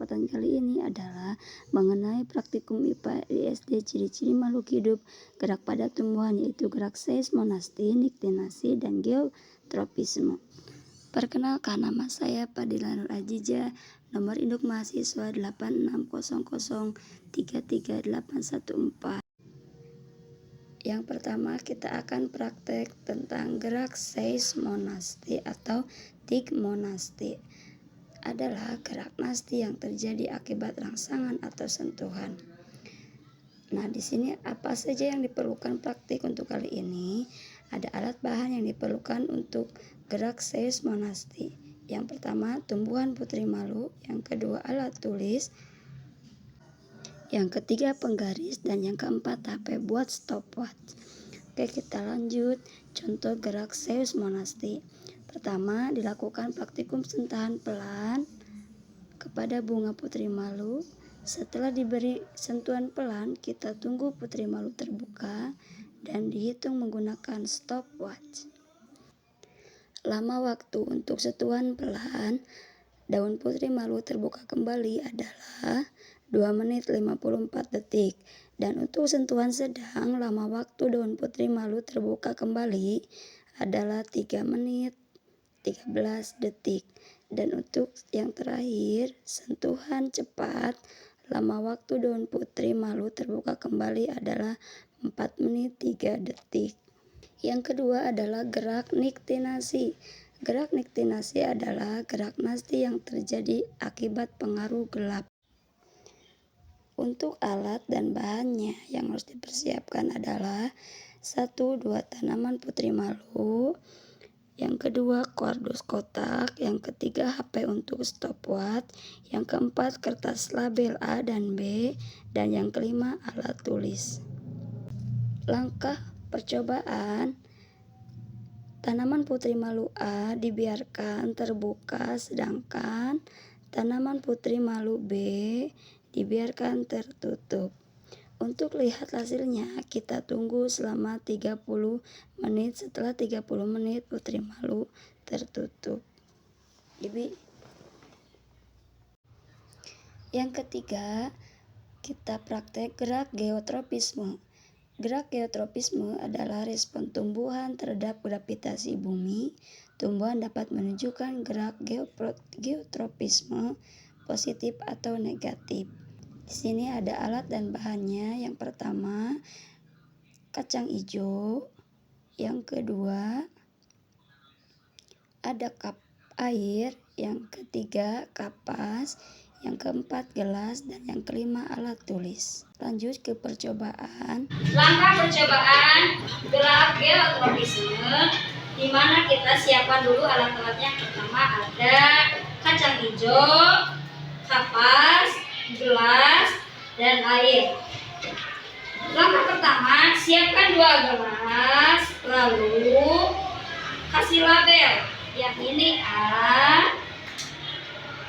kesempatan kali ini adalah mengenai praktikum IPA ISD ciri-ciri makhluk hidup gerak pada tumbuhan, yaitu gerak seismonasti, niktinasi, dan geotropisme. Perkenalkan, nama saya Fadila Nur Ajija, nomor induk mahasiswa 8600033814. Yang pertama, kita akan praktek tentang gerak seismonasti atau tigmonasti. Adalah gerak nasti yang terjadi akibat rangsangan atau sentuhan. Nah, di sini apa saja yang diperlukan praktik untuk kali ini? Ada alat bahan yang diperlukan untuk gerak seismonasti. Yang pertama, tumbuhan putri malu. Yang kedua, alat tulis. Yang ketiga, penggaris. Dan yang keempat, HP buat stopwatch. Oke, kita lanjut. Contoh gerak seismonasti. Pertama, dilakukan praktikum sentahan pelan kepada bunga putri malu. Setelah diberi sentuhan pelan, kita tunggu putri malu terbuka dan dihitung menggunakan stopwatch. Lama waktu untuk sentuhan pelan daun putri malu terbuka kembali adalah 2 menit 54 detik. Dan untuk sentuhan sedang, lama waktu daun putri malu terbuka kembali adalah 3 menit 13 detik. Dan untuk yang terakhir, sentuhan cepat, lama waktu daun putri malu terbuka kembali adalah 4 menit 3 detik. Yang kedua adalah gerak niktinasi. Gerak niktinasi adalah gerak nasti yang terjadi akibat pengaruh gelap. Untuk alat dan bahannya yang harus dipersiapkan adalah 1-2 tanaman putri malu, yang kedua kardus kotak, yang ketiga HP untuk stopwatch, yang keempat kertas label A dan B, dan yang kelima alat tulis. Langkah percobaan: tanaman putri malu A dibiarkan terbuka, sedangkan tanaman putri malu B dibiarkan tertutup. Untuk lihat hasilnya, kita tunggu selama 30 menit. Setelah 30 menit, putri malu tertutup. Yang ketiga, kita praktek gerak geotropisme. Gerak geotropisme adalah respon tumbuhan terhadap gravitasi bumi. Tumbuhan dapat menunjukkan gerak geotropisme positif atau negatif. Di sini ada alat dan bahannya. Yang pertama, kacang hijau. Yang kedua, ada cup air. Yang ketiga, kapas. Yang keempat, gelas. Dan yang kelima, alat tulis. Lanjut ke percobaan. Langkah percobaan gerak geotropisme, di mana kita siapkan dulu alat-alatnya. Pertama ada kacang hijau, kapas, gelas, dan air. Langkah pertama, siapkan 2 gelas, lalu kasih label. Yang ini A,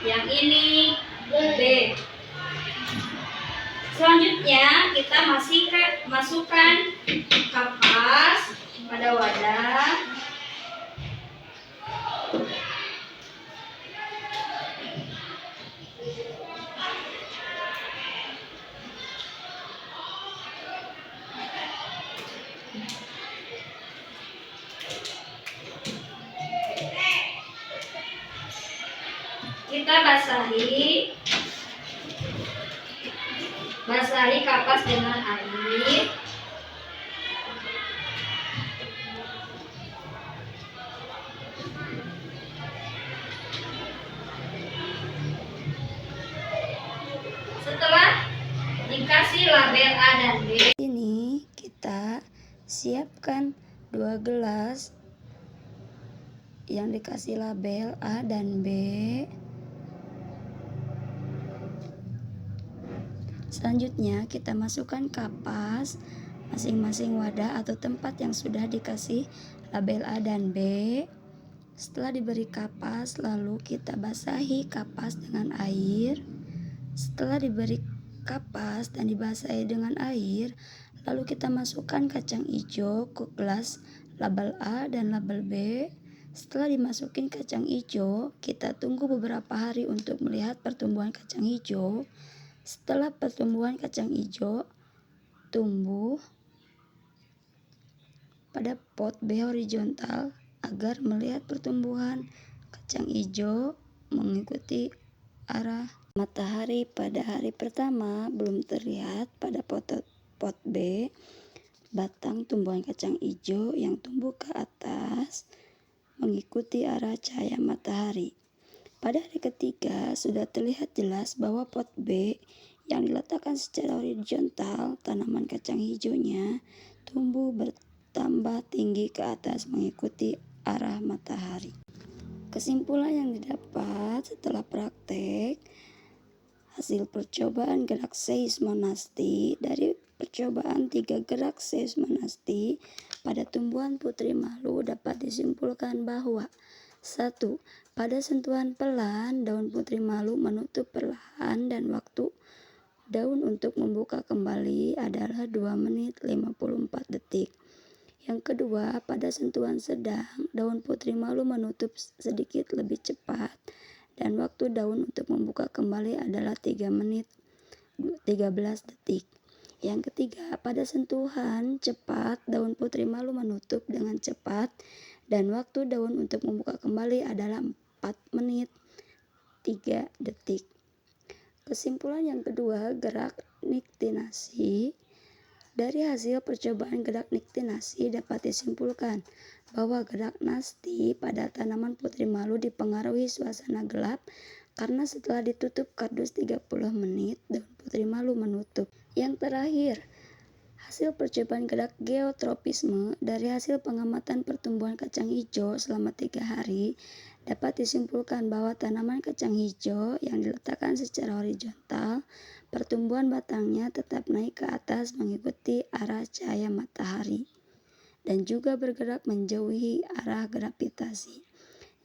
yang ini B. Selanjutnya kita masukkan kapas pada wadah. Kita basahi kapas dengan air. Setelah dikasih label A dan B, ini kita siapkan 2 gelas yang dikasih label A dan B. Selanjutnya kita masukkan kapas masing-masing wadah atau tempat yang sudah dikasih label A dan B. Setelah diberi kapas, lalu kita basahi kapas dengan air. Setelah diberi kapas dan dibasahi dengan air, lalu kita masukkan kacang hijau ke gelas label A dan label B. Setelah dimasukin kacang hijau, kita tunggu beberapa hari untuk melihat pertumbuhan kacang hijau. Setelah pertumbuhan kacang hijau tumbuh pada pot B horizontal agar melihat pertumbuhan kacang hijau mengikuti arah matahari. Pada hari pertama belum terlihat pada pot B batang tumbuhan kacang hijau yang tumbuh ke atas mengikuti arah cahaya matahari. Pada hari ketiga sudah terlihat jelas bahwa pot B yang diletakkan secara horizontal, tanaman kacang hijaunya tumbuh bertambah tinggi ke atas mengikuti arah matahari. Kesimpulan yang didapat setelah praktek hasil percobaan gerak seismonasti dari percobaan 3 gerak seismonasti pada tumbuhan putri malu dapat disimpulkan bahwa 1. Pada sentuhan pelan, daun putri malu menutup perlahan dan waktu daun untuk membuka kembali adalah 2 menit 54 detik. Yang kedua, pada sentuhan sedang, daun putri malu menutup sedikit lebih cepat dan waktu daun untuk membuka kembali adalah 3 menit 13 detik. Yang ketiga, pada sentuhan cepat, daun putri malu menutup dengan cepat dan waktu daun untuk membuka kembali adalah 4 menit 3 detik. Kesimpulan yang kedua, gerak niktinasi. Dari hasil percobaan gerak niktinasi dapat disimpulkan bahwa gerak nasti pada tanaman putri malu dipengaruhi suasana gelap karena setelah ditutup kardus 30 menit, daun putri malu menutup. Yang terakhir, hasil percobaan gerak geotropisme dari hasil pengamatan pertumbuhan kacang hijau selama 3 hari dapat disimpulkan bahwa tanaman kacang hijau yang diletakkan secara horizontal, pertumbuhan batangnya tetap naik ke atas mengikuti arah cahaya matahari dan juga bergerak menjauhi arah gravitasi.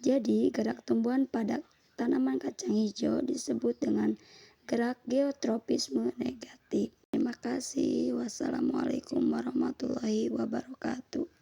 Jadi, gerak tumbuhan pada tanaman kacang hijau disebut dengan gerak geotropisme negatif. Terima kasih. Wassalamualaikum warahmatullahi wabarakatuh.